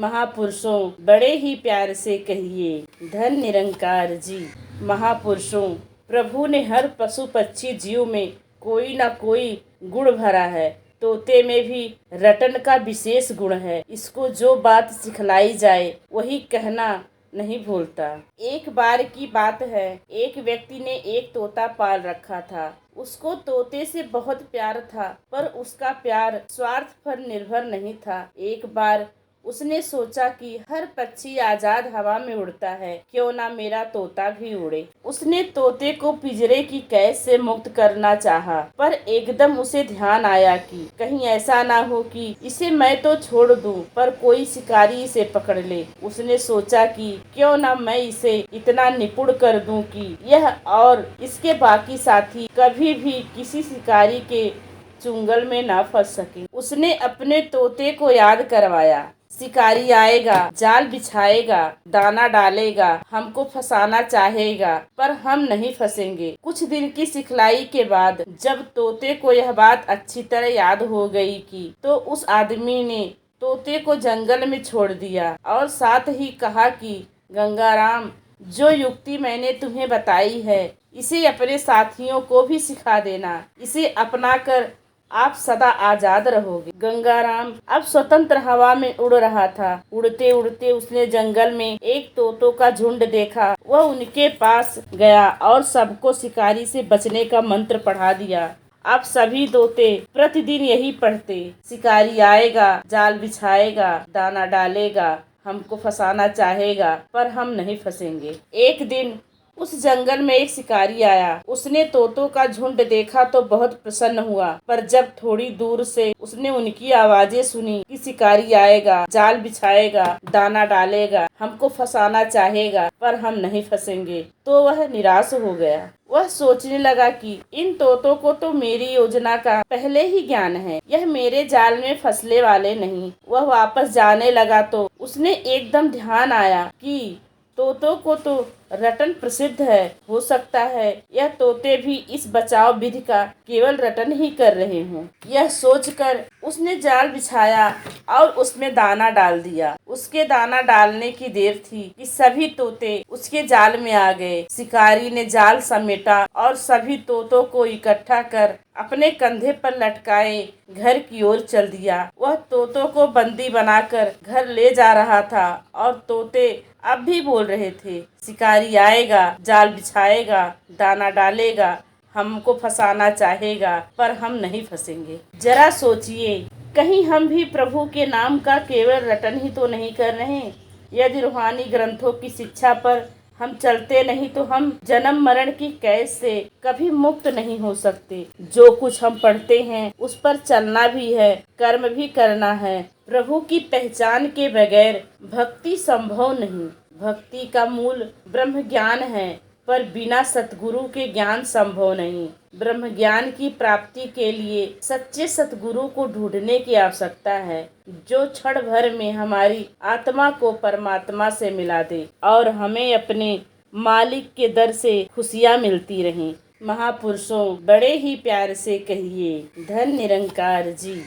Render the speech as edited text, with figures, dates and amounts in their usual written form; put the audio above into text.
महापुरुषों बड़े ही प्यार से कहिए धन निरंकार जी। महापुरुषों, प्रभु ने हर पशु पक्षी जीव में कोई ना कोई गुण भरा है। तोते में भी रटन का विशेष गुण है। इसको जो बात सिखलाई जाए वही कहना नहीं भूलता। एक बार की बात है, एक व्यक्ति ने एक तोता पाल रखा था। उसको तोते से बहुत प्यार था, पर उसका प्यार स्वार्थ पर निर्भर नहीं था। एक बार उसने सोचा कि हर पक्षी आजाद हवा में उड़ता है, क्यों ना मेरा तोता भी उड़े। उसने तोते को पिंजरे की कैद से मुक्त करना चाहा, पर एकदम उसे ध्यान आया कि कहीं ऐसा ना हो कि इसे मैं तो छोड़ दूं, पर कोई शिकारी इसे पकड़ ले। उसने सोचा कि क्यों ना मैं इसे इतना निपुण कर दूं कि यह और इसके बाकी साथी कभी भी किसी शिकारी के चुंगल में ना फंस सके। उसने अपने तोते को याद करवाया, शिकारी आएगा, जाल बिछाएगा, दाना डालेगा, हमको फंसाना चाहेगा, पर हम नहीं फंसेंगे। कुछ दिन की सिखलाई के बाद जब तोते को यह बात अच्छी तरह याद हो गई कि तो उस आदमी ने तोते को जंगल में छोड़ दिया और साथ ही कहा कि गंगाराम, जो युक्ति मैंने तुम्हें बताई है, इसे अपने साथियों को भी सिखा देना। इसे अपनाकर आप सदा आजाद रहोगे। गंगाराम अब स्वतंत्र हवा में उड़ रहा था। उड़ते उड़ते उसने जंगल में एक तोतों का झुंड देखा। वह उनके पास गया और सबको शिकारी से बचने का मंत्र पढ़ा दिया। अब सभी तोते प्रतिदिन यही पढ़ते, शिकारी आएगा, जाल बिछाएगा, दाना डालेगा, हमको फंसाना चाहेगा, पर हम नहीं फंसेंगे। एक दिन उस जंगल में एक शिकारी आया। उसने तोतों का झुंड देखा तो बहुत प्रसन्न हुआ, पर जब थोड़ी दूर से उसने उनकी आवाजें सुनी कि शिकारी आएगा, जाल बिछाएगा, दाना डालेगा, हमको फंसाना चाहेगा, पर हम नहीं फंसेंगे, तो वह निराश हो गया। वह सोचने लगा कि इन तोतों को तो मेरी योजना का पहले ही ज्ञान है, यह मेरे जाल में फंसने वाले नहीं। वह वापस जाने लगा तो उसने एकदम ध्यान आया कि तोतों को तो रटन प्रसिद्ध है, हो सकता है यह तोते भी इस बचाव विधि का केवल रटन ही कर रहे हों। यह सोचकर उसने जाल बिछाया और उसमें दाना डाल दिया। उसके दाना डालने की देर थी कि सभी तोते उसके जाल में आ गए। शिकारी ने जाल समेटा और सभी तोतों को इकट्ठा कर अपने कंधे पर लटकाए घर की ओर चल दिया। वह तोतों को बंदी बनाकर घर ले जा रहा था और तोते अब भी बोल रहे थे, शिकारी आएगा, जाल बिछाएगा, दाना डालेगा, हमको फंसाना चाहेगा, पर हम नहीं फंसेंगे। जरा सोचिए, कहीं हम भी प्रभु के नाम का केवल रटन ही तो नहीं कर रहे। यदि रूहानी ग्रंथों की शिक्षा पर हम चलते नहीं तो हम जन्म मरण की कैद से कभी मुक्त नहीं हो सकते। जो कुछ हम पढ़ते हैं उस पर चलना भी है, कर्म भी करना है। प्रभु की पहचान के बगैर भक्ति संभव नहीं। भक्ति का मूल ब्रह्म ज्ञान है, पर बिना सतगुरु के ज्ञान संभव नहीं। ब्रह्म ज्ञान की प्राप्ति के लिए सच्चे सतगुरु को ढूंढने की आवश्यकता है, जो क्षण भर में हमारी आत्मा को परमात्मा से मिला दे और हमें अपने मालिक के दर से खुशियाँ मिलती रहें। महापुरुषों, बड़े ही प्यार से कहिए धन निरंकार जी।